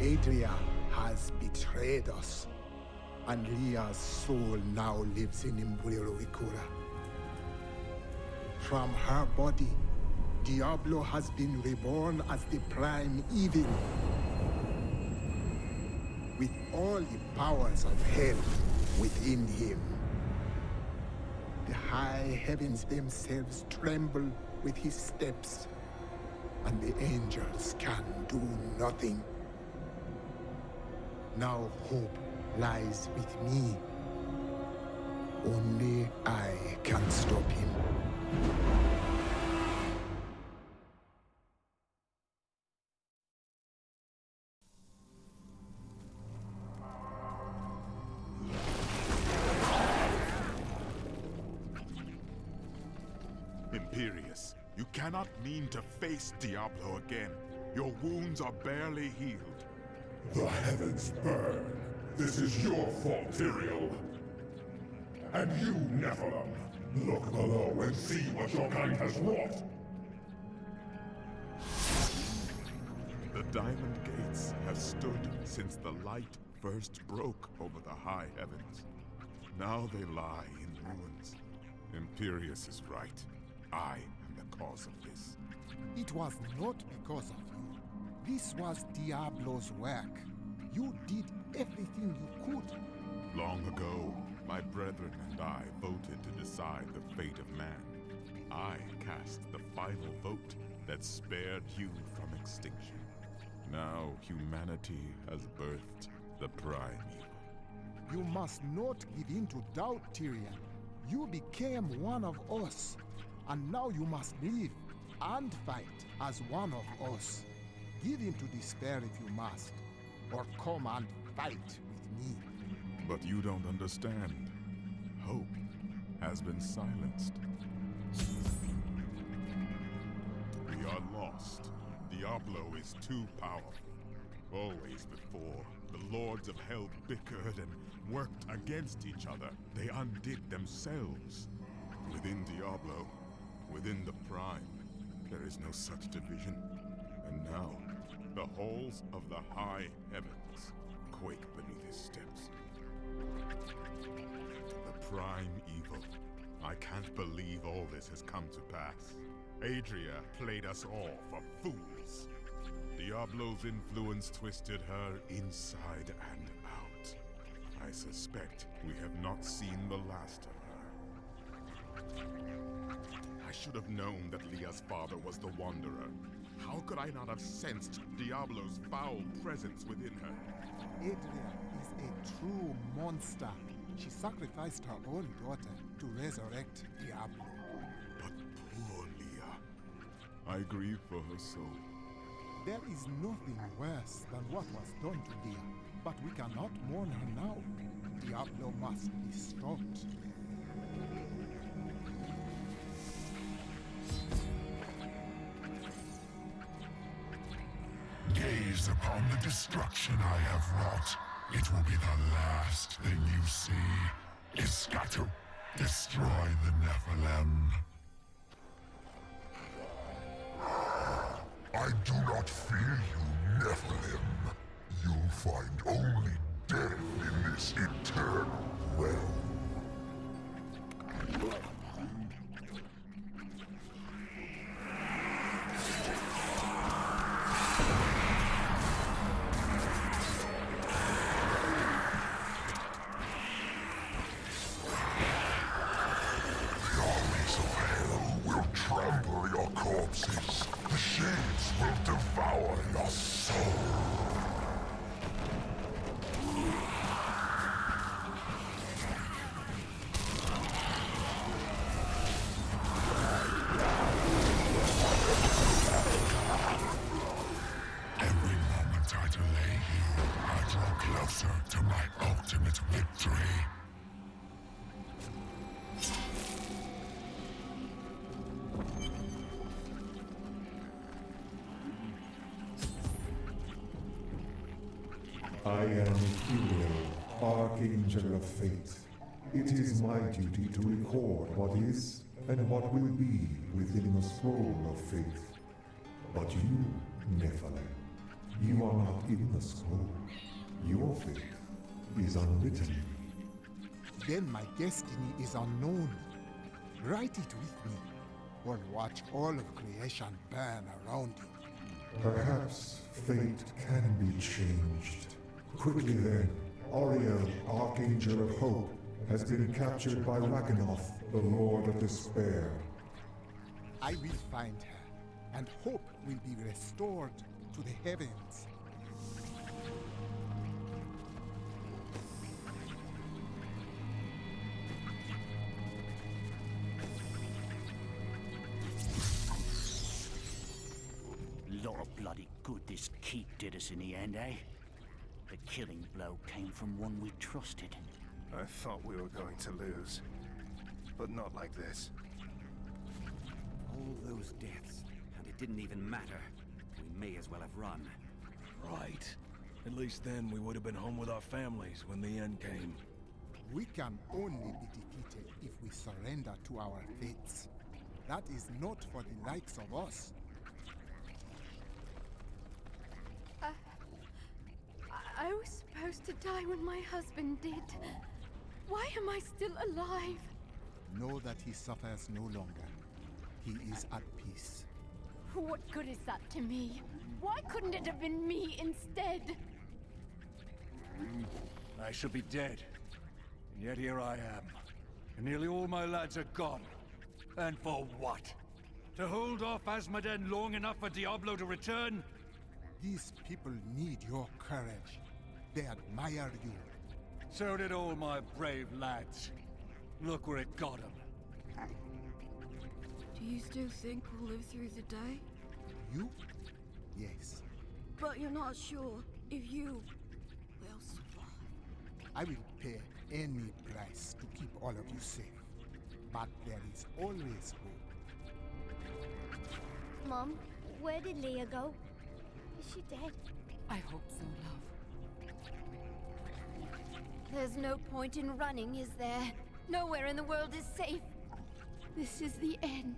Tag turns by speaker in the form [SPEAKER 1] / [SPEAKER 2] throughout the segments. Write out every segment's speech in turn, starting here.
[SPEAKER 1] Adria has betrayed us, and Leah's soul now lives in Imbuiro-Ikura. From her body, Diablo has been reborn as the prime evil, with all the powers of hell within him. The high heavens themselves tremble with his steps, and the angels can do nothing. Now hope lies with me. Only I can stop him.
[SPEAKER 2] Imperius, you cannot mean to face Diablo again. Your wounds are barely healed.
[SPEAKER 3] The heavens burn. This is your fault, Tyrael. And you, Nephilim, look below and see what your kind has wrought.
[SPEAKER 2] The Diamond Gates have stood since the light first broke over the high heavens. Now they lie in ruins. Imperius is right. I am the cause of this.
[SPEAKER 1] It was not because of you. This was Diablo's work. You did everything you could.
[SPEAKER 2] Long ago, my brethren and I voted to decide the fate of man. I cast the final vote that spared you from extinction. Now humanity has birthed the prime evil.
[SPEAKER 1] You must not give in to doubt, Tyrion. You became one of us, and now you must live and fight as one of us. Give in to despair if you must, or come and fight with me.
[SPEAKER 2] But you don't understand. Hope has been silenced. We are lost. Diablo is too powerful. Always before, the lords of hell bickered and worked against each other. They undid themselves. Within Diablo, within the Prime, there is no such division. And now, the halls of the high heavens quake beneath his steps. The prime evil. I can't believe all this has come to pass. Adria played us all for fools. Diablo's influence twisted her inside and out. I suspect we have not seen the last of her. I should have known that Leah's father was the Wanderer. How could I not have sensed Diablo's foul presence within her?
[SPEAKER 1] Adria is a true monster. She sacrificed her own daughter to resurrect Diablo.
[SPEAKER 2] But poor Leah. I grieve for her soul.
[SPEAKER 1] There is nothing worse than what was done to Leah, but we cannot mourn her now. Diablo must be stopped.
[SPEAKER 3] Gaze upon the destruction I have wrought. It will be the last thing you see. Iskatu, destroy the Nephilim. I do not fear you, Nephilim. You'll find only death in this eternal realm. The shades will devour your soul. Every moment I delay you, I draw closer to my ultimate victory.
[SPEAKER 4] I am Uriel, Archangel of Fate. It is my duty to record what is and what will be within the scroll of fate. But you, Nephilim, You are not in the scroll. Your fate is unwritten.
[SPEAKER 1] Then my destiny is unknown. Write it with me, or watch all of creation burn around you.
[SPEAKER 4] Perhaps fate can be changed. Quickly then, Ariel, Archangel of Hope, has been captured by Ragnarok, the Lord of Despair.
[SPEAKER 1] I will find her, and hope will be restored to the heavens.
[SPEAKER 5] Lot of bloody good this keep did us in the end, eh? The killing blow came from one we trusted.
[SPEAKER 6] I thought we were going to lose, but not like this.
[SPEAKER 7] All those deaths, and it didn't even matter. We may as well have run.
[SPEAKER 8] Right. At least then we would have been home with our families when the end came.
[SPEAKER 1] We can only be defeated if we surrender to our fates. That is not for the likes of us.
[SPEAKER 9] I was supposed to die when my husband did. Why am I still alive?
[SPEAKER 1] Know that he suffers no longer. He is at peace.
[SPEAKER 9] What good is that to me? Why couldn't it have been me instead?
[SPEAKER 8] I should be dead. And yet here I am. And nearly all my lads are gone. And for what? To hold off Asmoden long enough for Diablo to return?
[SPEAKER 1] These people need your courage. They admire you.
[SPEAKER 8] So did all my brave lads. Look where it got them.
[SPEAKER 10] Do you still think we'll live through the day?
[SPEAKER 1] You? Yes.
[SPEAKER 10] But you're not sure if you will survive.
[SPEAKER 1] I will pay any price to keep all of you safe. But there is always hope.
[SPEAKER 11] Mom, where did Leah go? Is she dead?
[SPEAKER 10] I hope so, love.
[SPEAKER 9] There's no point in running, is there? Nowhere in the world is safe. This is the end.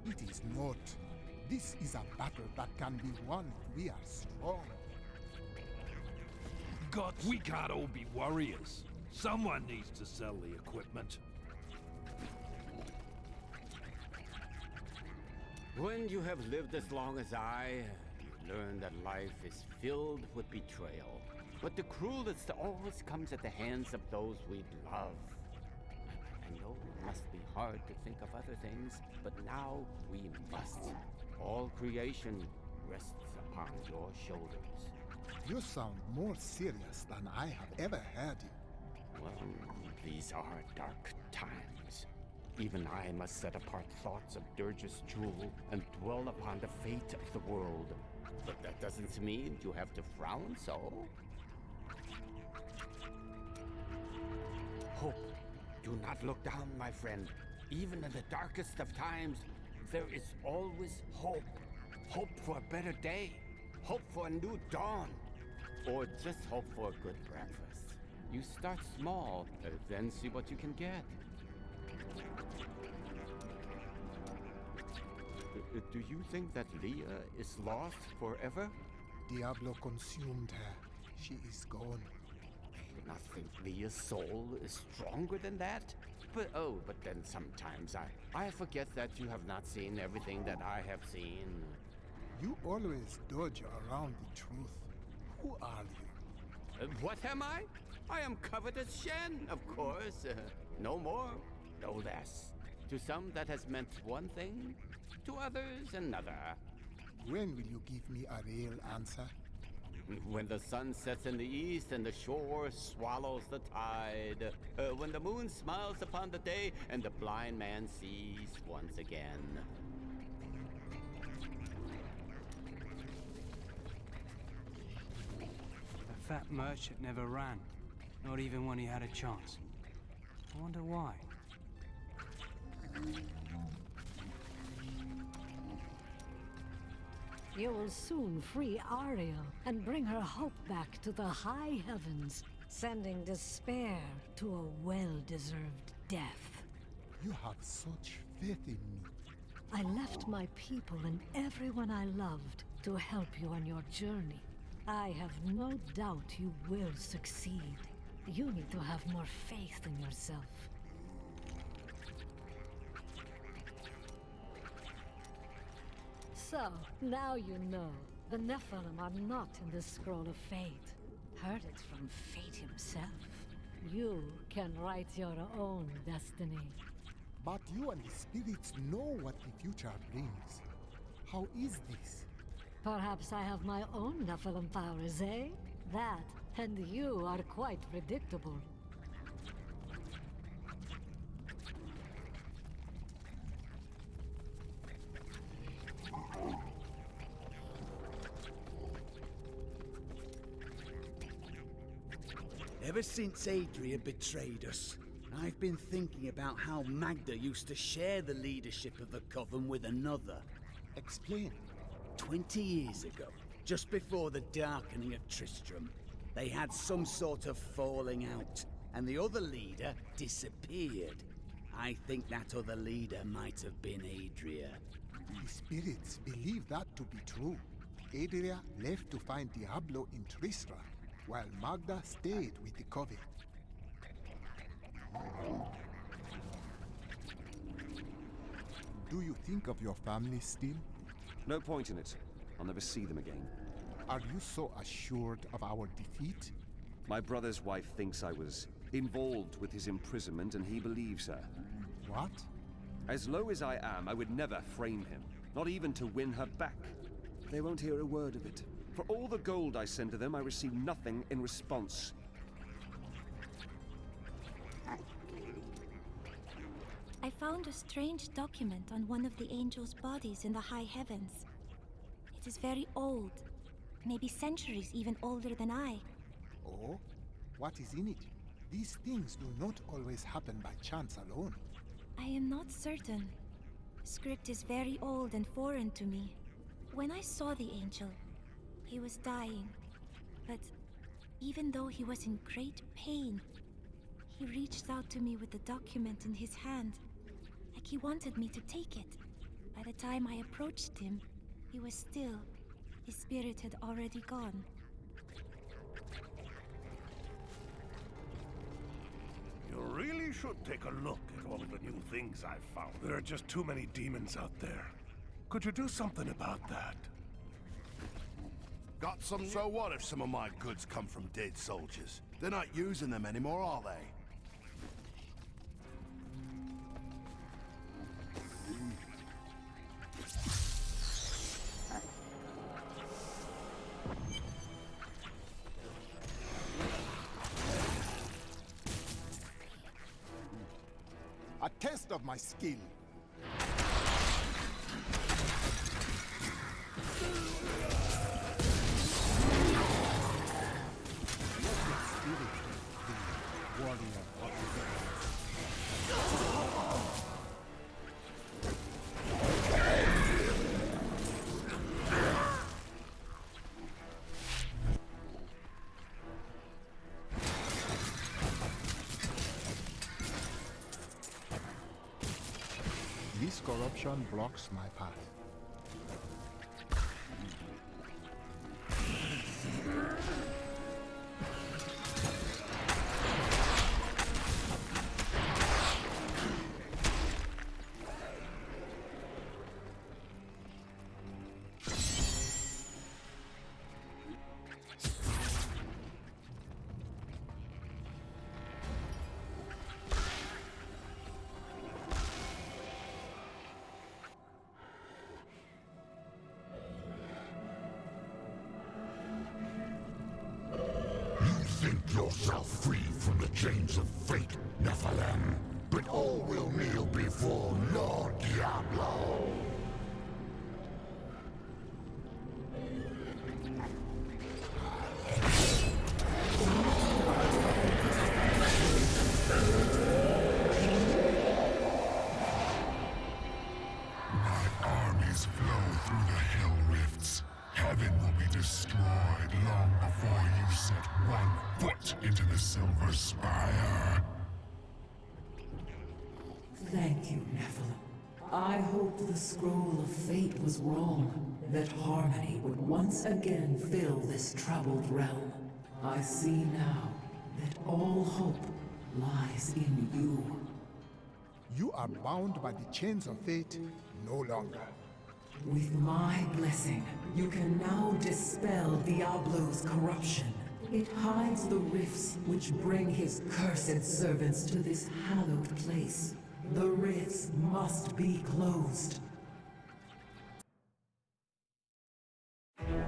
[SPEAKER 1] It is not. This is a battle that can be won if we are strong.
[SPEAKER 12] Gods, we can't all be warriors. Someone needs to sell the equipment.
[SPEAKER 7] When you have lived as long as I, you learn that life is filled with betrayal. But the cruelest always comes at the hands of those we love. I know it must be hard to think of other things, but now we must. All creation rests upon your shoulders.
[SPEAKER 1] You sound more serious than I have ever heard you.
[SPEAKER 7] Well, these are dark times. Even I must set apart thoughts of Dirge's jewel and dwell upon the fate of the world. But that doesn't mean you have to frown so. Hope. Do not look down, my friend. Even in the darkest of times, there is always hope. Hope for a better day. Hope for a new dawn. Or just hope for a good breakfast. You start small, then see what you can get. Do you think that Leah is lost forever?
[SPEAKER 1] Diablo consumed her. She is gone.
[SPEAKER 7] I do not think Leah's soul is stronger than that. But then sometimes I forget that you have not seen everything that I have seen.
[SPEAKER 1] You always dodge around the truth. Who are you?
[SPEAKER 7] What am I? I am covered as Shen, of course. No more, no less. To some that has meant one thing, to others another.
[SPEAKER 1] When will you give me a real answer?
[SPEAKER 7] When the sun sets in the east and the shore swallows the tide. When the moon smiles upon the day and the blind man sees once again.
[SPEAKER 13] The fat merchant never ran, not even when he had a chance. I wonder why.
[SPEAKER 14] You will soon free Ariel and bring her hope back to the high heavens, sending despair to a well-deserved death.
[SPEAKER 1] You have such faith in me.
[SPEAKER 14] I left my people and everyone I loved to help you on your journey. I have no doubt you will succeed. You need to have more faith in yourself. So, now you know. The Nephilim are not in the Scroll of Fate. Heard it from Fate himself. You can write your own destiny.
[SPEAKER 1] But you and the spirits know what the future brings. How is this?
[SPEAKER 14] Perhaps I have my own Nephilim powers, eh? That, and you are quite predictable.
[SPEAKER 15] Ever since Adria betrayed us, I've been thinking about how Magda used to share the leadership of the Coven with another.
[SPEAKER 1] Explain.
[SPEAKER 15] 20 years ago, just before the darkening of Tristram, they had some sort of falling out, and the other leader disappeared. I think that other leader might have been Adria.
[SPEAKER 1] The spirits believe that to be true. Adria left to find Diablo in Tristram, while Magda stayed with the Coven. Do you think of your family still?
[SPEAKER 16] No point in it. I'll never see them again.
[SPEAKER 1] Are you so assured of our defeat?
[SPEAKER 16] My brother's wife thinks I was involved with his imprisonment, and he believes her.
[SPEAKER 1] What?
[SPEAKER 16] As low as I am, I would never frame him. Not even to win her back. They won't hear a word of it. For all the gold I send to them, I receive nothing in response.
[SPEAKER 11] I found a strange document on one of the angels' bodies in the high heavens. It is very old, maybe centuries even older than I.
[SPEAKER 1] Oh? What is in it? These things do not always happen by chance alone.
[SPEAKER 11] I am not certain. The script is very old and foreign to me. When I saw the angel, he was dying. But even though he was in great pain, he reached out to me with the document in his hand, like he wanted me to take it. By the time I approached him, he was still. His spirit had already gone.
[SPEAKER 17] You really should take a look at all of the new things I've found. There are just too many demons out there. Could you do something about that?
[SPEAKER 18] Got some? So what if some of my goods come from dead soldiers? They're not using them anymore, are they?
[SPEAKER 1] A test of my skill. This corruption blocks my path.
[SPEAKER 3] Yourself free from the chains of fate, Nephilim, but all will kneel before Lord Diablo. My armies flow through the hell rifts. Heaven will be destroyed long before you set one foot into the Silver Spire.
[SPEAKER 19] Thank you, Nephilim. I hoped the Scroll of Fate was wrong. that harmony would once again fill this troubled realm. I see now that all hope lies in you.
[SPEAKER 1] You are bound by the chains of fate no longer.
[SPEAKER 19] With my blessing, you can now dispel Diablo's corruption. It hides the rifts which bring his cursed servants to this hallowed place. The rifts must be closed.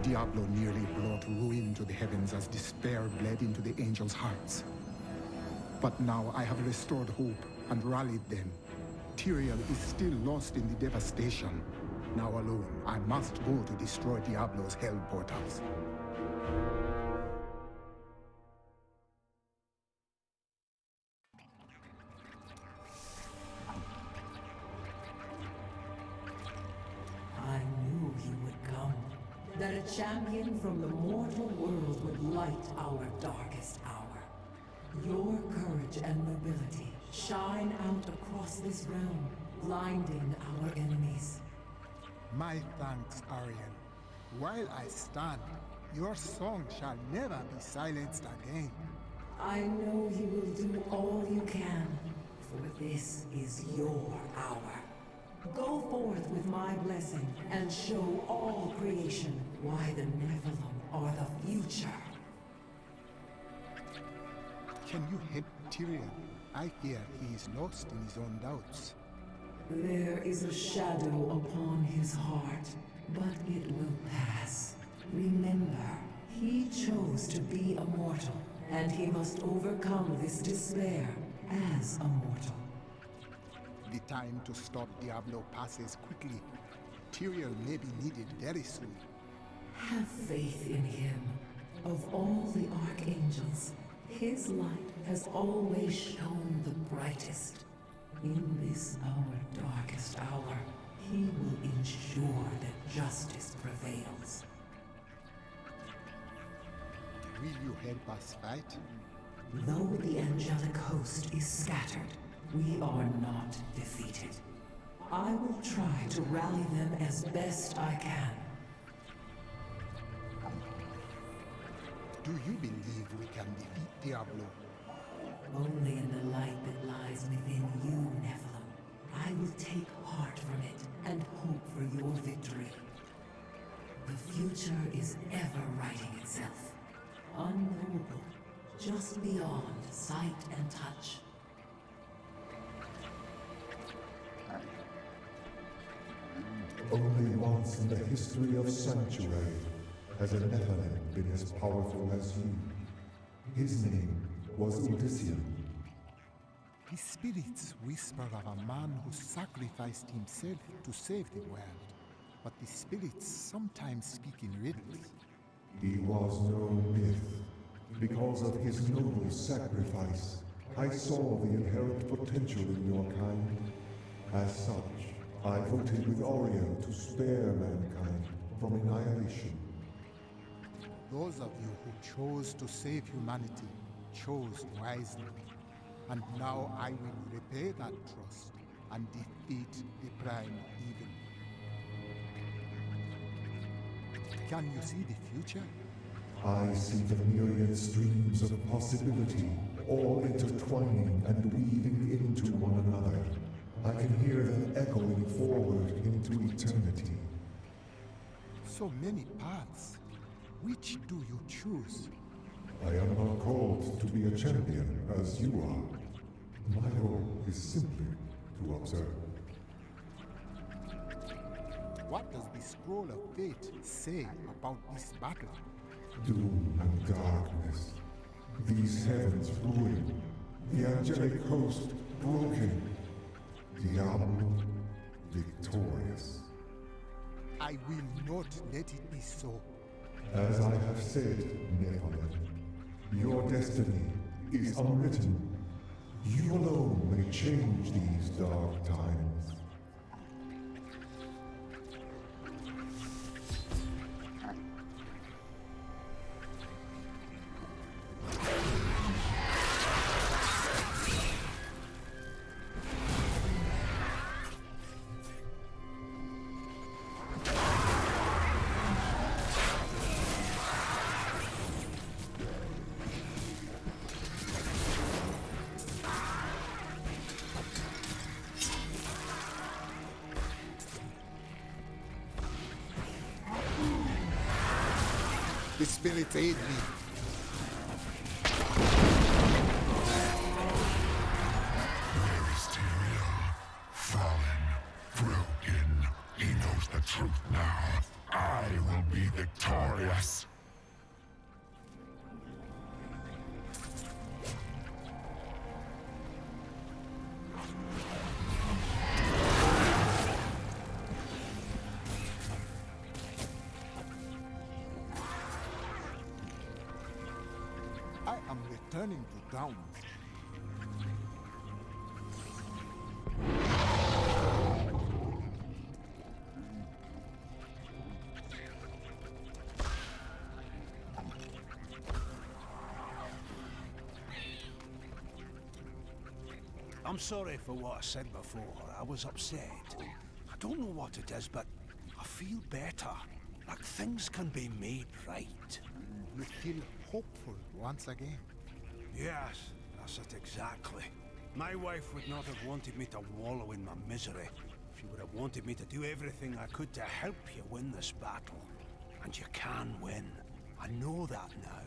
[SPEAKER 1] Diablo nearly brought ruin to the heavens as despair bled into the angels' hearts. But now I have restored hope and rallied them. Tyrael is still lost in the devastation. Now alone, I must go to destroy Diablo's hell portals.
[SPEAKER 19] I knew you would come. That a champion from the mortal world would light our darkest hour. Your courage and nobility shine out across this realm, blinding our enemies.
[SPEAKER 1] My thanks, Ariel. While I stand, your song shall never be silenced again.
[SPEAKER 19] I know you will do all you can, for this is your hour. Go forth with my blessing and show all creation why the Nephilim are the future.
[SPEAKER 1] Can you help Tyrael? I fear he is lost in his own doubts.
[SPEAKER 19] There is a shadow upon his heart, but it will pass. Remember, he chose to be a mortal, and he must overcome this despair as a mortal.
[SPEAKER 1] The time to stop Diablo passes quickly. Tyrael may be needed very soon.
[SPEAKER 19] Have faith in him. Of all the archangels, his light has always shone the brightest. In this our darkest hour, he will ensure that justice prevails.
[SPEAKER 1] Will you help us fight?
[SPEAKER 19] Though the angelic host is scattered, we are not defeated. I will try to rally them as best I can.
[SPEAKER 1] Do you believe we can defeat Diablo?
[SPEAKER 19] Only in the light that lies within you, Nephilim. I will take heart from it and hope for your victory. The future is ever writing itself. Unknowable, just beyond sight and touch.
[SPEAKER 4] Only once in the history of Sanctuary has a Nephilim been as powerful as you. His name was Odysseus.
[SPEAKER 1] His spirits whisper of a man who sacrificed himself to save the world. But the spirits sometimes speak in riddles.
[SPEAKER 4] He was no myth. Because of his noble sacrifice, I saw the inherent potential in your kind. As such, I voted with Oriel to spare mankind from annihilation.
[SPEAKER 1] Those of you who chose to save humanity chose wisely. And now I will repay that trust and defeat the prime evil. Can you see the future?
[SPEAKER 4] I see the myriad streams of possibility, all intertwining and weaving into one another. I can hear them echoing forward into eternity.
[SPEAKER 1] So many paths. Which do you choose?
[SPEAKER 4] I am not called to be a champion as you are. My role is simply to observe.
[SPEAKER 1] What does the scroll of fate say about this battle?
[SPEAKER 4] Doom and darkness. These heavens ruined. The angelic host broken. Diablo victorious.
[SPEAKER 1] I will not let it be so.
[SPEAKER 4] As I have said, Nephilim, your destiny is unwritten. You alone may change these dark times.
[SPEAKER 1] The spirits aid me.
[SPEAKER 3] Where is Tyrael? Fallen, broken. He knows the truth now. I will be victorious.
[SPEAKER 1] I am returning to Downs.
[SPEAKER 17] I'm sorry for what I said before. I was upset. I don't know what it is, but I feel better. Like things can be made right.
[SPEAKER 1] You feel hopeful once again.
[SPEAKER 17] Yes, that's it exactly. My wife would not have wanted me to wallow in my misery. She would have wanted me to do everything I could to help you win this battle. And you can win. I know that now.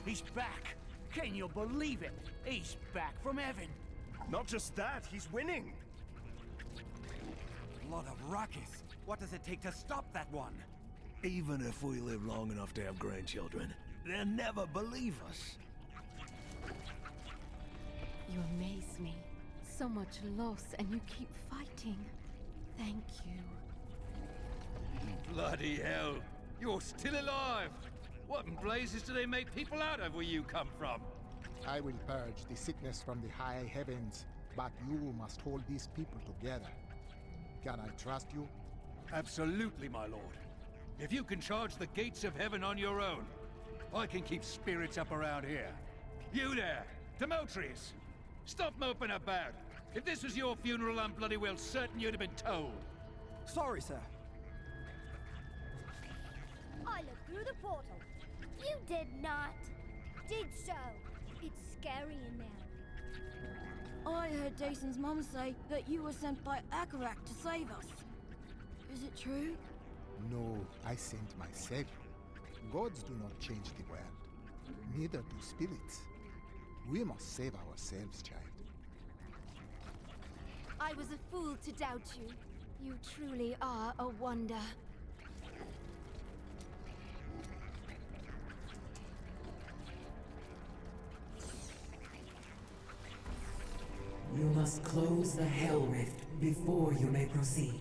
[SPEAKER 15] He's back! Can you believe it? He's back from heaven!
[SPEAKER 6] Not just that, he's winning!
[SPEAKER 8] Lot of ruckus. What does it take to stop that one?
[SPEAKER 17] Even if we live long enough to have grandchildren, they'll never believe us.
[SPEAKER 9] You amaze me. So much loss, and you keep fighting. Thank you.
[SPEAKER 12] Bloody hell! You're still alive! What in blazes do they make people out of where you come from?
[SPEAKER 1] I will purge the sickness from the high heavens, but you must hold these people together. Can I trust you?
[SPEAKER 8] Absolutely, my lord. If you can charge the gates of heaven on your own, I can keep spirits up around here. You there, Demetrius! Stop moping about! If this was your funeral, I'm bloody well certain you'd have been told.
[SPEAKER 20] Sorry, sir.
[SPEAKER 21] I looked through the portal. You did not. Did so. It's scary in there.
[SPEAKER 10] I heard Jason's mum say that you were sent by Akarak to save us. Is it true?
[SPEAKER 1] No, I sent myself. Gods do not change the world. Neither do spirits. We must save ourselves, child.
[SPEAKER 9] I was a fool to doubt you. You truly are a wonder.
[SPEAKER 19] You must close the Hell Rift before you may proceed.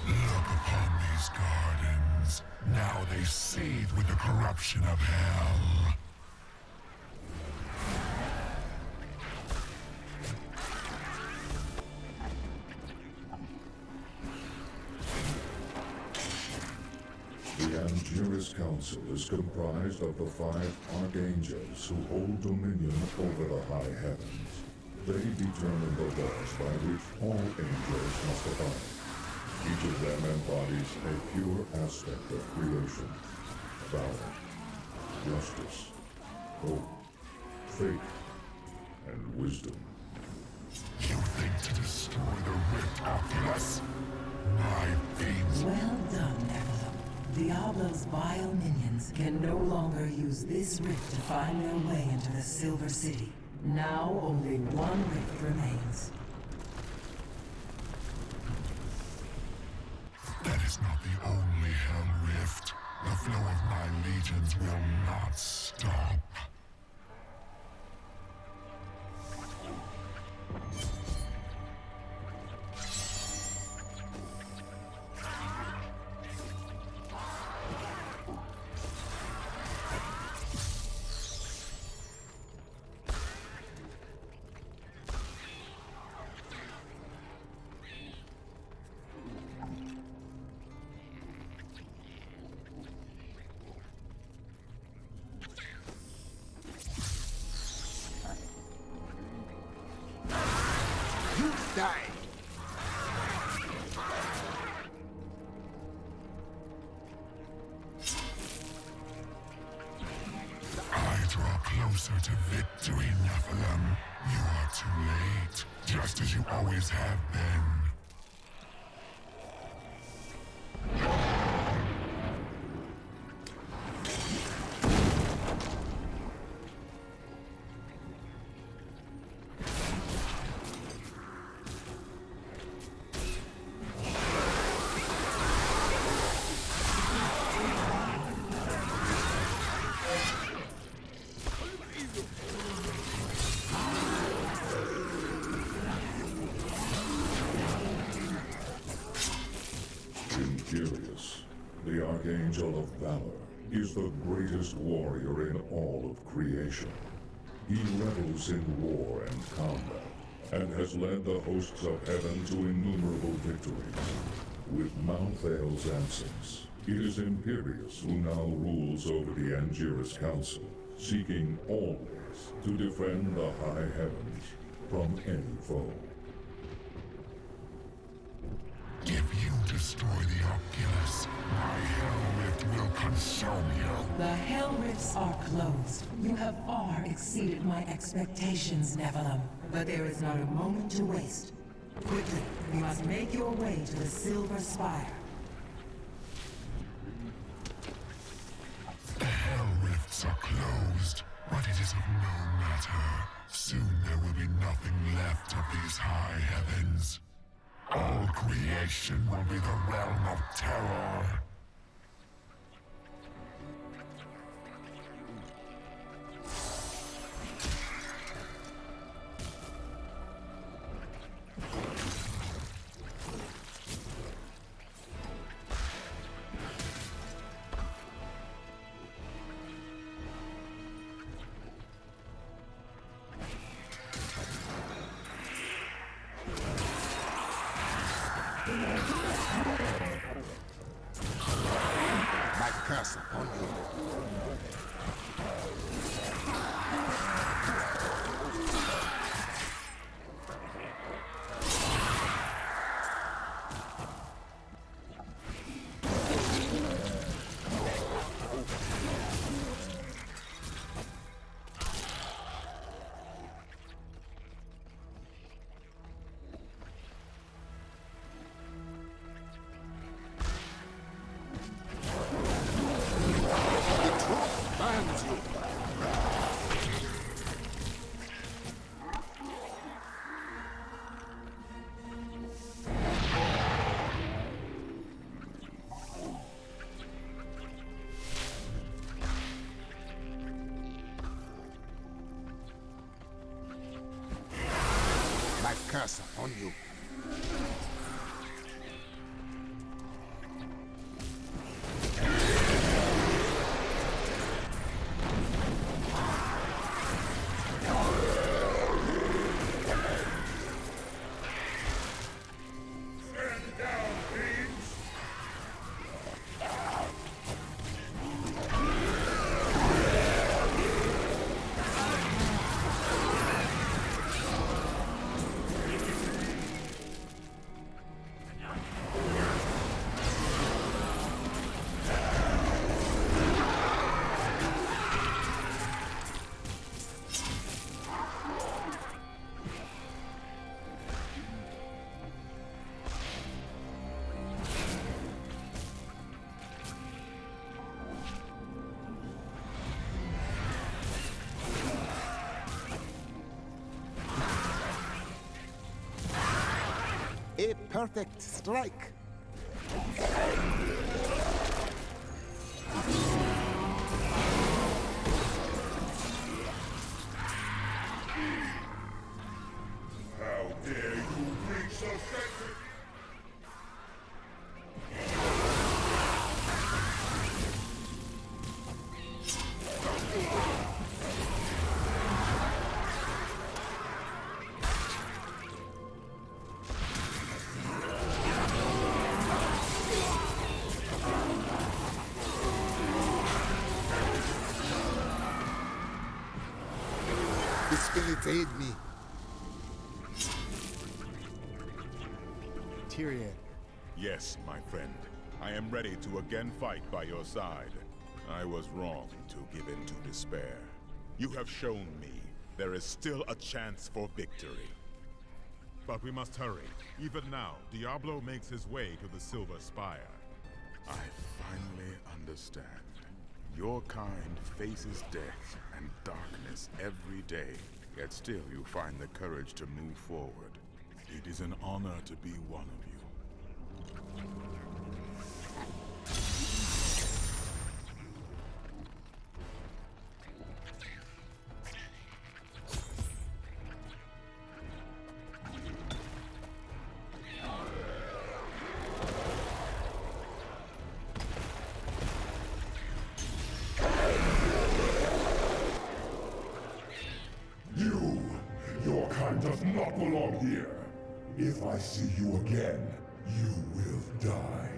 [SPEAKER 3] Look upon these gardens. Now they seethe with the corruption of hell.
[SPEAKER 4] The Angelus Council is comprised of the 5 archangels who hold dominion over the high heavens. They determine the laws by which all angels must abide. Each of them embodies a pure aspect of creation: valor, justice, hope, faith, and wisdom.
[SPEAKER 3] You think to destroy the rift after us? My fiends.
[SPEAKER 19] Well done, Nephilim. Diablo's vile minions can no longer use this rift to find their way into the Silver City. Now only one rift remains.
[SPEAKER 3] That is not the only hell rift. The flow of my legions will not stop.
[SPEAKER 1] Die!
[SPEAKER 3] I draw closer to victory, Nephilim. You are too late, just as you always have been.
[SPEAKER 4] The Archangel of Valor is the greatest warrior in all of creation. He revels in war and combat, and has led the hosts of heaven to innumerable victories. With Malthael's absence, it is Imperius who now rules over the Angiris Council, seeking always to defend the high heavens from any foe.
[SPEAKER 3] If you destroy the Oculus, my Hell Rift will consume you.
[SPEAKER 19] The Hell Rifts are closed. You have far exceeded my expectations, Nephilim. But there is not a moment to waste. Quickly, you must make your way to the Silver Spire.
[SPEAKER 3] The Hell Rifts are closed, but it is of no matter. Soon there will be nothing left of these high heavens. All creation will be the realm of terror.
[SPEAKER 1] My curse upon you. Curse upon you. A perfect strike.
[SPEAKER 3] How dare you breach the sacred...
[SPEAKER 1] The spirits aid me. Tyrion.
[SPEAKER 2] Yes, my friend. I am ready to again fight by your side. I was wrong to give in to despair. You have shown me there is still a chance for victory. But we must hurry. Even now, Diablo makes his way to the Silver Spire. I finally understand. Your kind faces death and darkness every day, yet still you find the courage to move forward. It is an honor to be one of you.
[SPEAKER 3] Your kind does not belong here. If I see you again, you will die.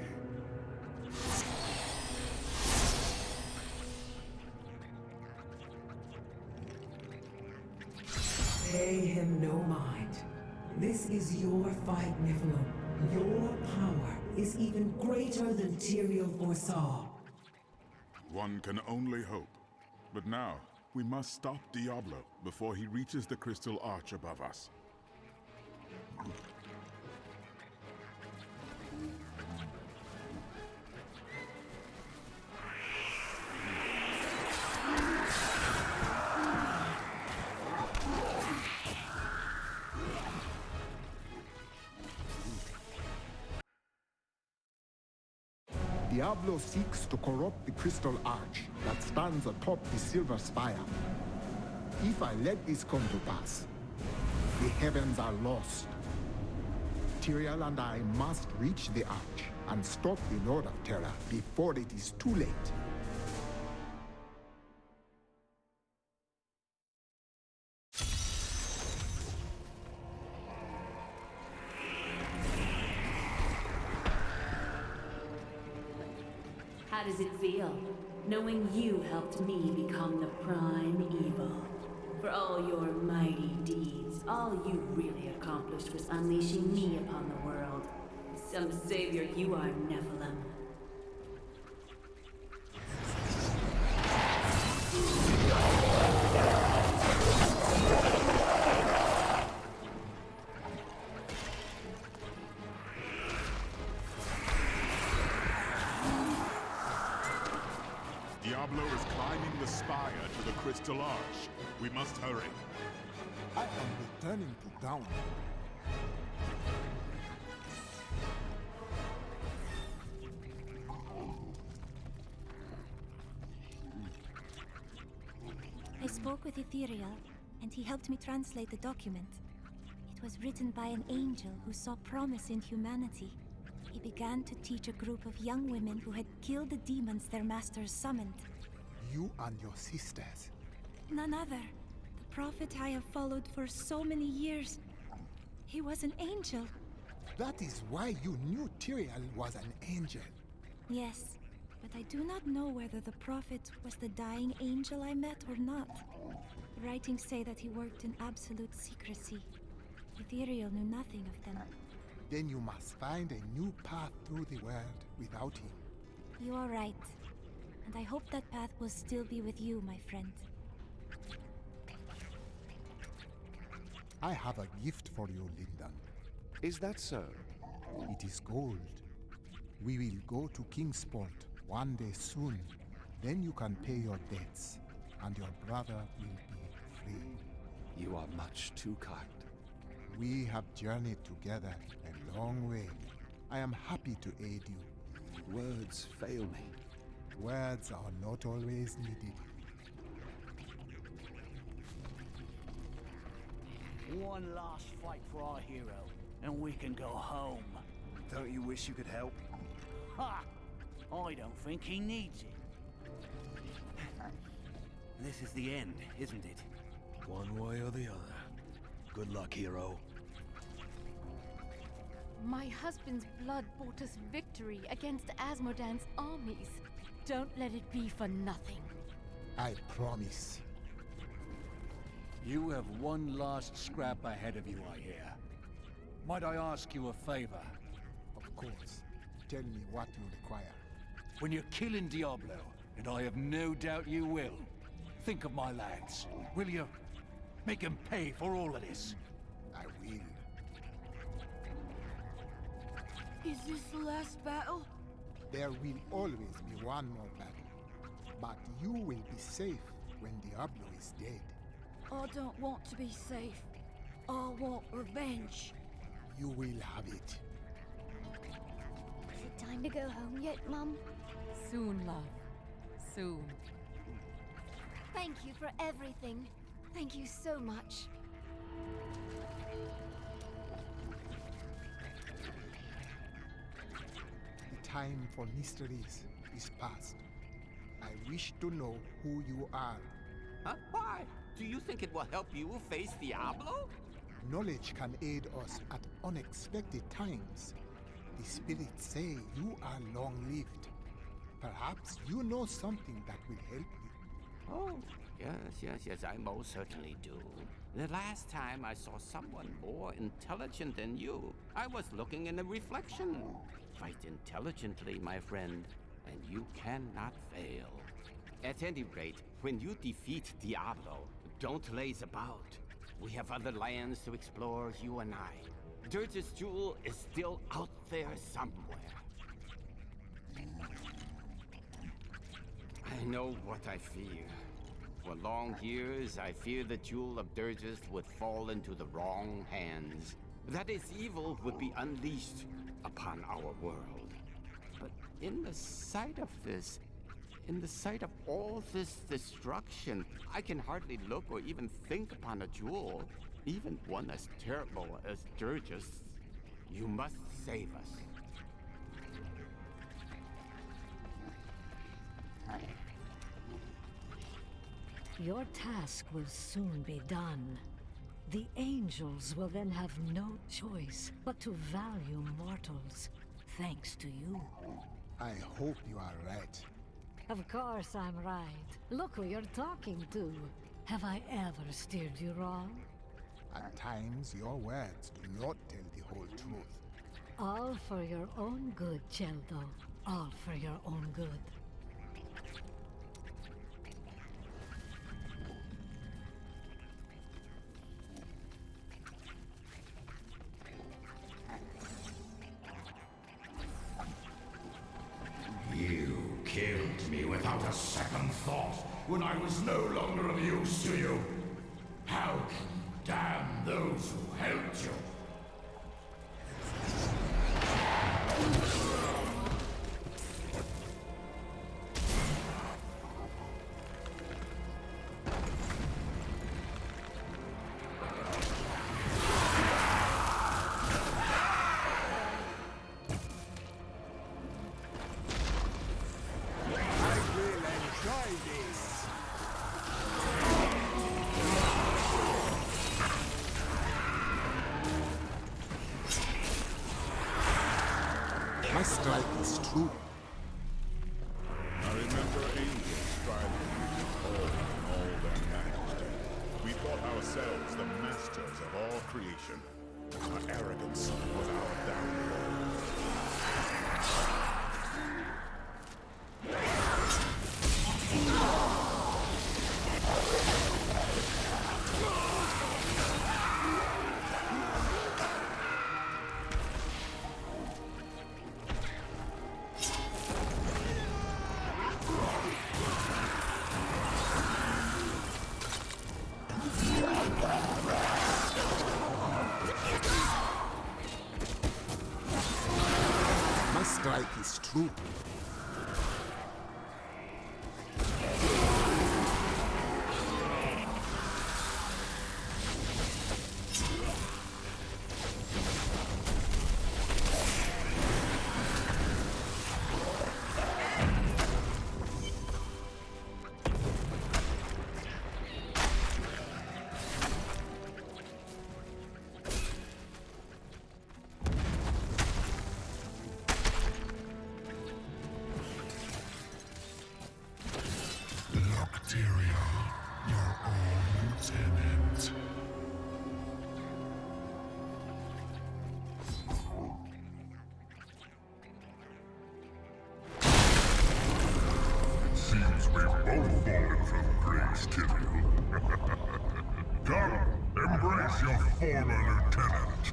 [SPEAKER 19] Pay him no mind. This is your fight, Nephilim. Your power is even greater than Tyrael foresaw.
[SPEAKER 2] One can only hope. But now, we must stop Diablo before he reaches the crystal arch above us.
[SPEAKER 1] Diablo seeks to corrupt the crystal arch that stands atop the Silver Spire. If I let this come to pass, the heavens are lost. Tyrael and I must reach the arch and stop the Lord of Terror before it is too late.
[SPEAKER 20] How does it feel, knowing you helped me become the prime evil? For all your mighty deeds, all you really accomplished was unleashing me upon the world. Some savior you are, Nephilim.
[SPEAKER 2] Diablo is climbing the spire to the crystal arch. We must hurry.
[SPEAKER 1] I am returning to Down.
[SPEAKER 11] I spoke with Ethereal, and he helped me translate the document. It was written by an angel who saw promise in humanity. He began to teach a group of young women who had killed the demons their masters summoned.
[SPEAKER 1] You and your sisters.
[SPEAKER 11] None other. The prophet I have followed for so many years. He was an angel.
[SPEAKER 1] That is why you knew Tyrael was an angel.
[SPEAKER 11] Yes, but I do not know whether the prophet was the dying angel I met or not. The writings say that he worked in absolute secrecy. Ethereal knew nothing of them.
[SPEAKER 1] Then you must find a new path through the world without him.
[SPEAKER 11] You are right. And I hope that path will still be with you, my friend.
[SPEAKER 1] I have a gift for you, Lyndon.
[SPEAKER 16] Is that so?
[SPEAKER 1] It is gold. We will go to Kingsport one day soon. Then you can pay your debts, and your brother will be free.
[SPEAKER 16] You are much too kind.
[SPEAKER 1] We have journeyed together a long way. I am happy to aid you.
[SPEAKER 16] Words fail me.
[SPEAKER 1] Words are not always needed.
[SPEAKER 5] One last fight for our hero, and we can go home.
[SPEAKER 6] Don't you wish you could help?
[SPEAKER 5] Ha! I don't think he needs it.
[SPEAKER 12] This is the end, isn't it? One way or the other. Good luck, hero.
[SPEAKER 9] My husband's blood bought us victory against Asmodan's armies. Don't let it be for nothing.
[SPEAKER 1] I promise.
[SPEAKER 8] You have one last scrap ahead of you, I hear. Might I ask you a favor?
[SPEAKER 1] Of course. Tell me what you require.
[SPEAKER 8] When you're killing Diablo, and I have no doubt you will, think of my lads? Will you make them pay for all of this?
[SPEAKER 1] I will.
[SPEAKER 10] Is this the last battle?
[SPEAKER 1] There will always be one more battle. But you will be safe when Diablo is dead.
[SPEAKER 10] I don't want to be safe. I want revenge.
[SPEAKER 1] You will have it.
[SPEAKER 21] Is it time to go home yet, Mum?
[SPEAKER 7] Soon, love. Soon.
[SPEAKER 9] Thank you for everything. Thank you so much.
[SPEAKER 1] The time for mysteries is past. I wish to know who you are.
[SPEAKER 22] Huh? Why? Do you think it will help you face Diablo?
[SPEAKER 1] Knowledge can aid us at unexpected times. The spirits say you are long-lived. Perhaps you know something that will help me.
[SPEAKER 22] Oh, yes, I most certainly do. The last time I saw someone more intelligent than you, I was looking in a reflection. Fight intelligently, my friend, and you cannot fail. At any rate, when you defeat Diablo, don't laze about. We have other lands to explore, you and I. Dirge's jewel is still out there somewhere. I know what I fear. For long years, I feared the jewel of Dirge's would fall into the wrong hands. That its evil would be unleashed upon our world. But in the sight of this, in the sight of all this destruction, I can hardly look or even think upon a jewel, even one as terrible as Dirge's. You must save us.
[SPEAKER 14] Your task will soon be done. The angels will then have no choice but to value mortals, thanks to you.
[SPEAKER 1] I hope you are right.
[SPEAKER 14] Of course I'm right. Look who you're talking to. Have I ever steered you wrong?
[SPEAKER 1] At times, your words do not tell the whole truth.
[SPEAKER 14] All for your own good, Cheldo. All for your own good.
[SPEAKER 3] You killed me without a second thought when I was no longer of use to you. How can you damn those who helped you?
[SPEAKER 1] My strike is true.
[SPEAKER 2] I remember angels striving to reach all in all their majesty. We thought ourselves the masters of all creation. Our arrogance was our downfall.
[SPEAKER 1] My strike is true.
[SPEAKER 3] Thanks, Tyrael. Come, embrace your former lieutenant.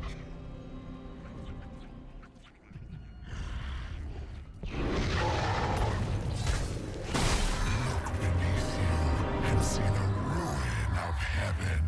[SPEAKER 3] Look beneath you and see the ruin of heaven.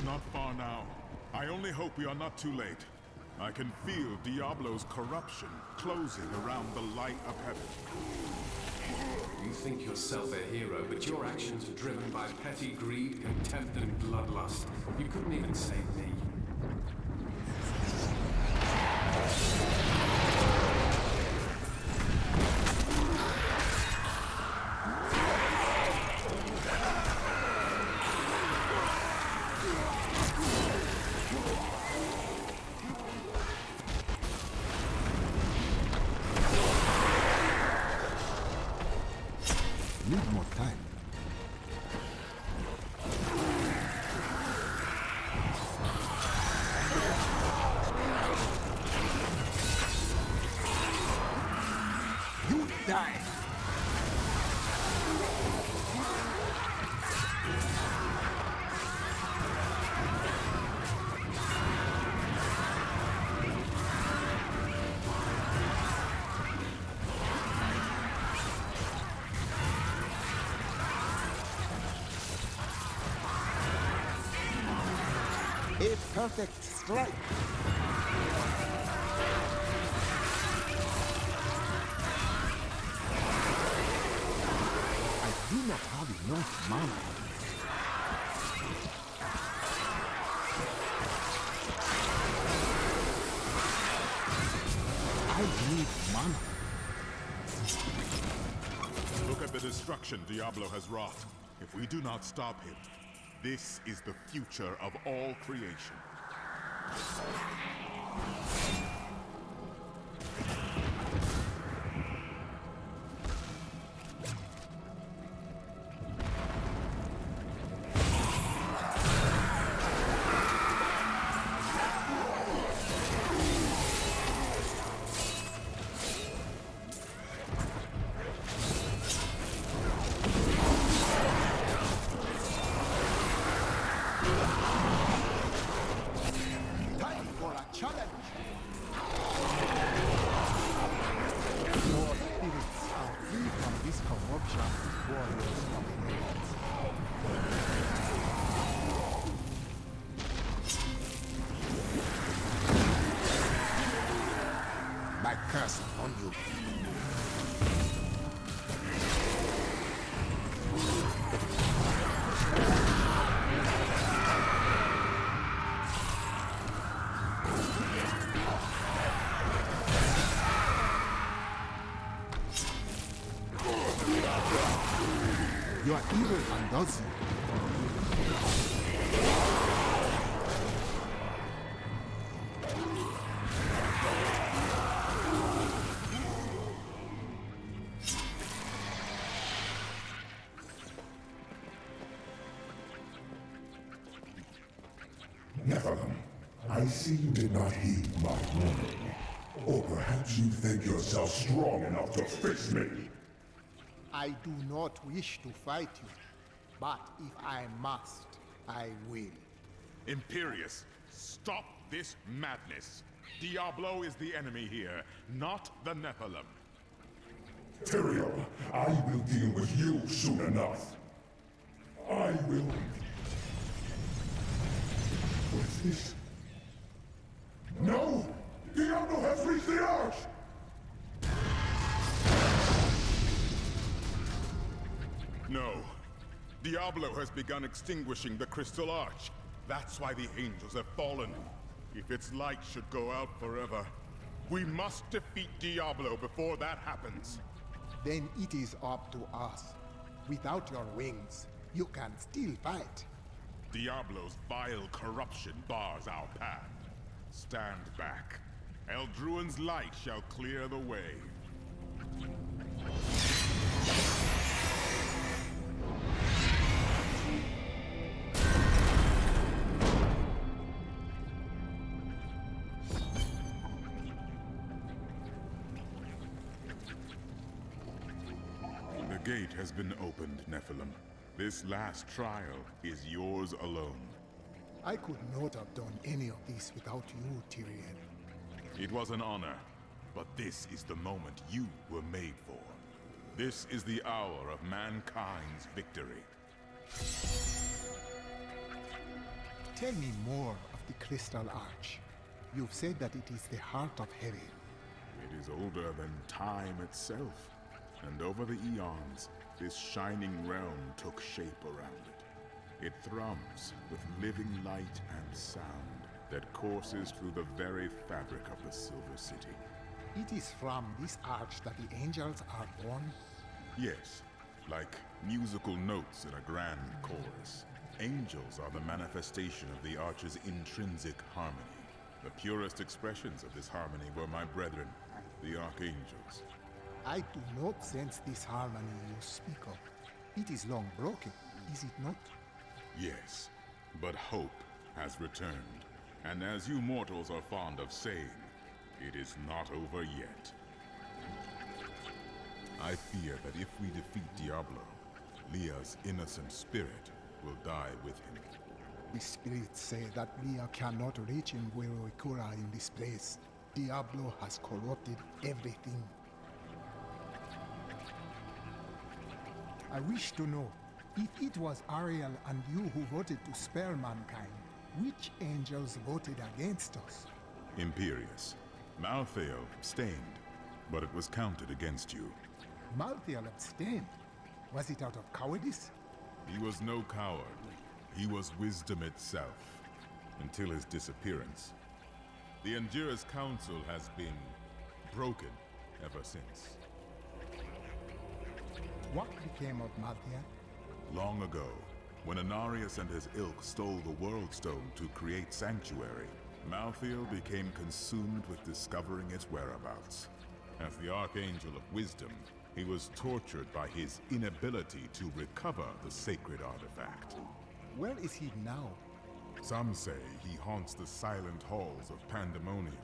[SPEAKER 2] Not far now. I only hope we are not too late. I can feel Diablo's corruption closing around the light of heaven.
[SPEAKER 13] You think yourself a hero, but your actions are driven by petty greed, contempt, and bloodlust. You couldn't even save me.
[SPEAKER 1] Need more time. You die. A perfect strike. I do not have enough mana. I need mana.
[SPEAKER 2] Look at the destruction Diablo has wrought. If we do not stop him, this is the future of all creation.
[SPEAKER 1] My curse on you. You are evil and does you.
[SPEAKER 3] Nephilim, I see you did not heed my warning. Or perhaps you think yourself strong enough to face me.
[SPEAKER 1] I do not wish to fight you, but if I must, I will.
[SPEAKER 2] Imperius, stop this madness. Diablo is the enemy here, not the Nephilim.
[SPEAKER 3] Tyrael, I will deal with you soon enough. I will... What is this? No! Diablo has reached the arch!
[SPEAKER 2] No. Diablo has begun extinguishing the Crystal Arch. That's why the angels have fallen. If its light should go out forever, we must defeat Diablo before that happens.
[SPEAKER 1] Then it is up to us. Without your wings, you can still fight.
[SPEAKER 2] Diablo's vile corruption bars our path. Stand back. Eldruin's light shall clear the way. The gate has been opened, Nephilim. This last trial is yours alone.
[SPEAKER 1] I could not have done any of this without you, Tyrion.
[SPEAKER 2] It was an honor, but this is the moment you were made for. This is the hour of mankind's victory.
[SPEAKER 1] Tell me more of the Crystal Arch. You've said that it is the heart of heaven.
[SPEAKER 2] It is older than time itself, and over the eons, this shining realm took shape around it. It thrums with living light and sound that courses through the very fabric of the Silver City.
[SPEAKER 1] It is from this arch that the angels are born?
[SPEAKER 2] Yes, like musical notes in a grand chorus. Angels are the manifestation of the arch's intrinsic harmony. The purest expressions of this harmony were my brethren, the archangels.
[SPEAKER 1] I do not sense this harmony you speak of. It is long broken, is it not?
[SPEAKER 2] Yes, but hope has returned. And as you mortals are fond of saying, it is not over yet. I fear that if we defeat Diablo, Leah's innocent spirit will die with him.
[SPEAKER 1] The spirits say that Leah cannot reach Ikura in this place. Diablo has corrupted everything. I wish to know, if it was Ariel and you who voted to spare mankind, which angels voted against us?
[SPEAKER 2] Imperius. Malthael abstained, but it was counted against you.
[SPEAKER 1] Malthael abstained? Was it out of cowardice?
[SPEAKER 2] He was no coward. He was wisdom itself, until his disappearance. The Endura's council has been broken ever since.
[SPEAKER 1] What became of Malthael?
[SPEAKER 2] Long ago, when Anarius and his ilk stole the World Stone to create Sanctuary, Malthael became consumed with discovering its whereabouts. As the Archangel of Wisdom, he was tortured by his inability to recover the sacred artifact.
[SPEAKER 1] Where is he now?
[SPEAKER 2] Some say he haunts the silent halls of Pandemonium,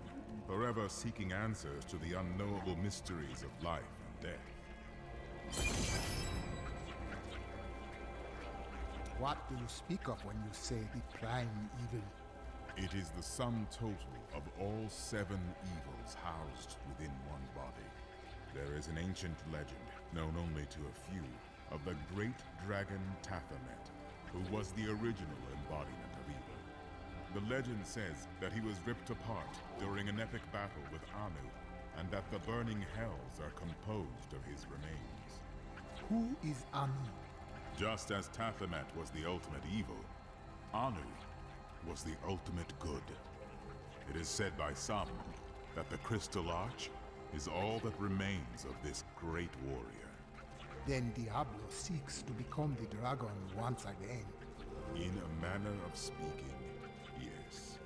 [SPEAKER 2] forever seeking answers to the unknowable mysteries of life and death.
[SPEAKER 1] What do you speak of when you say the prime evil?
[SPEAKER 2] It is the sum total of all 7 evils housed within one body. There is an ancient legend, known only to a few, of the great dragon Taphamet, who was the original embodiment of evil. The legend says that he was ripped apart during an epic battle with Anu, and that the burning hells are composed of his remains.
[SPEAKER 1] Who is Anu?
[SPEAKER 2] Just as Taphamet was the ultimate evil, Anu was the ultimate good. It is said by some that the Crystal Arch is all that remains of this great warrior.
[SPEAKER 1] Then Diablo seeks to become the dragon once again.
[SPEAKER 2] In a manner of speaking, yes.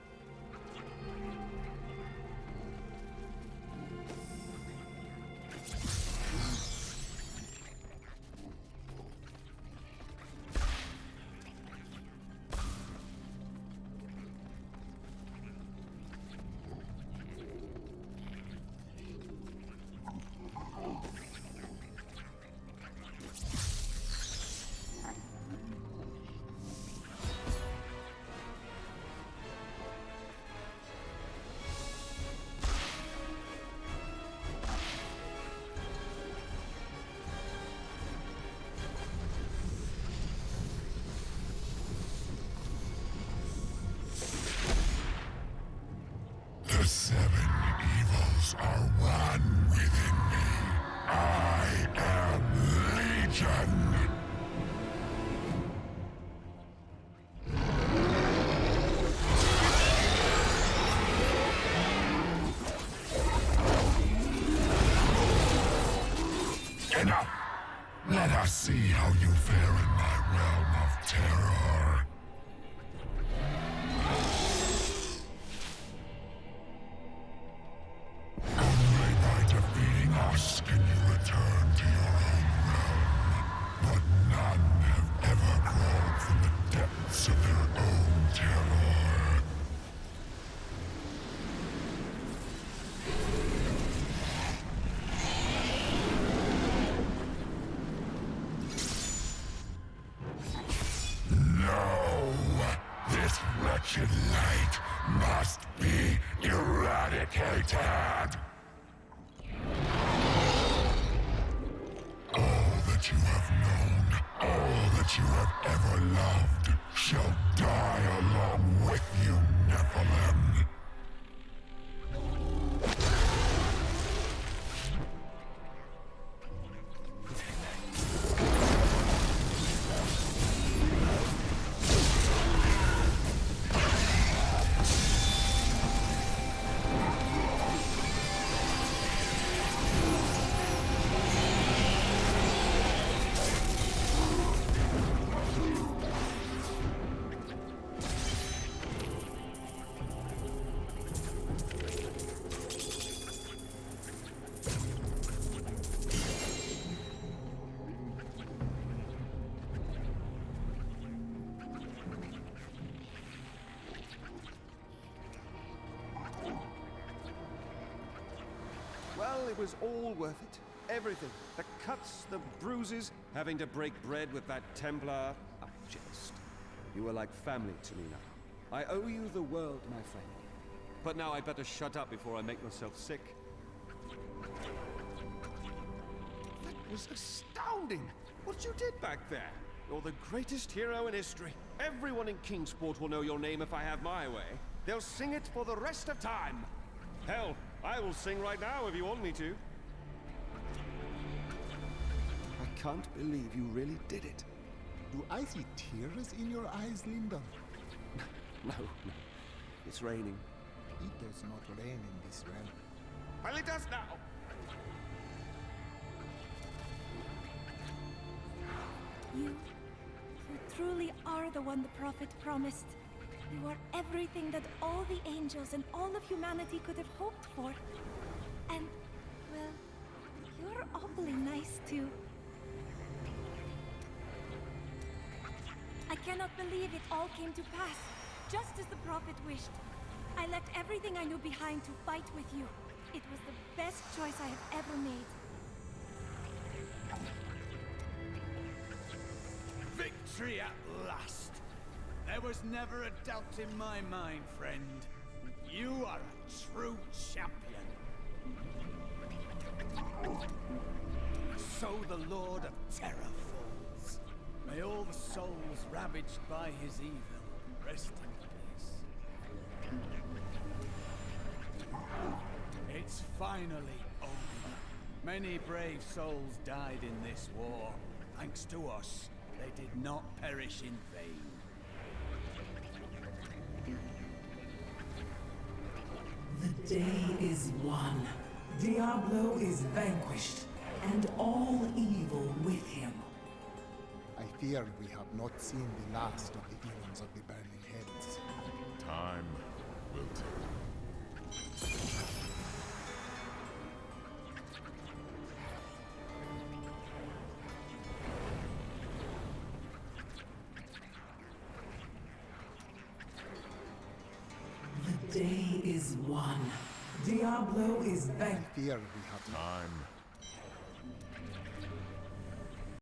[SPEAKER 3] The 7 evils are one within me. I am Legion. see how you fare in my realm of terror. Only by defeating us can you return to your own realm. But none have ever crawled from the depths of their own terror. No! This wretched light must be eradicated! All that you have known, all that you have ever loved, shall die along with you, Nephilim.
[SPEAKER 16] Well, it was all worth it. Everything. The cuts, the bruises, having to break bread with that Templar. I jest. You are like family to me now. I owe you the world, my friend. But now I better shut up before I make myself sick. That was astounding! What you did back there! You're the greatest hero in history. Everyone in Kingsport will know your name if I have my way. They'll sing it for the rest of time. Hell, I will sing right now if you want me to. I can't believe you really did it.
[SPEAKER 1] Do I see tears in your eyes, Lyndon?
[SPEAKER 16] No. It's raining.
[SPEAKER 1] It does not rain in this realm.
[SPEAKER 16] Well, it does now.
[SPEAKER 11] You truly are the one the prophet promised. You are everything that all the angels and all of humanity could have hoped for. And, well, you're awfully nice too. I cannot believe it all came to pass, just as the prophet wished. I left everything I knew behind to fight with you. It was the best choice I have ever made.
[SPEAKER 15] Victory at last! There was never a doubt in my mind, friend. You are a true champion. So the Lord of Terror falls. May all the souls ravaged by his evil rest in peace. It's finally over. Many brave souls died in this war. Thanks to us, they did not perish in vain.
[SPEAKER 19] The day is won. Diablo is vanquished, and all evil with him.
[SPEAKER 1] I fear we have not seen the last of the demons of the burning heads.
[SPEAKER 2] Time will tell.
[SPEAKER 19] The day is won. Diablo is vanquished.
[SPEAKER 1] I fear we have
[SPEAKER 2] Time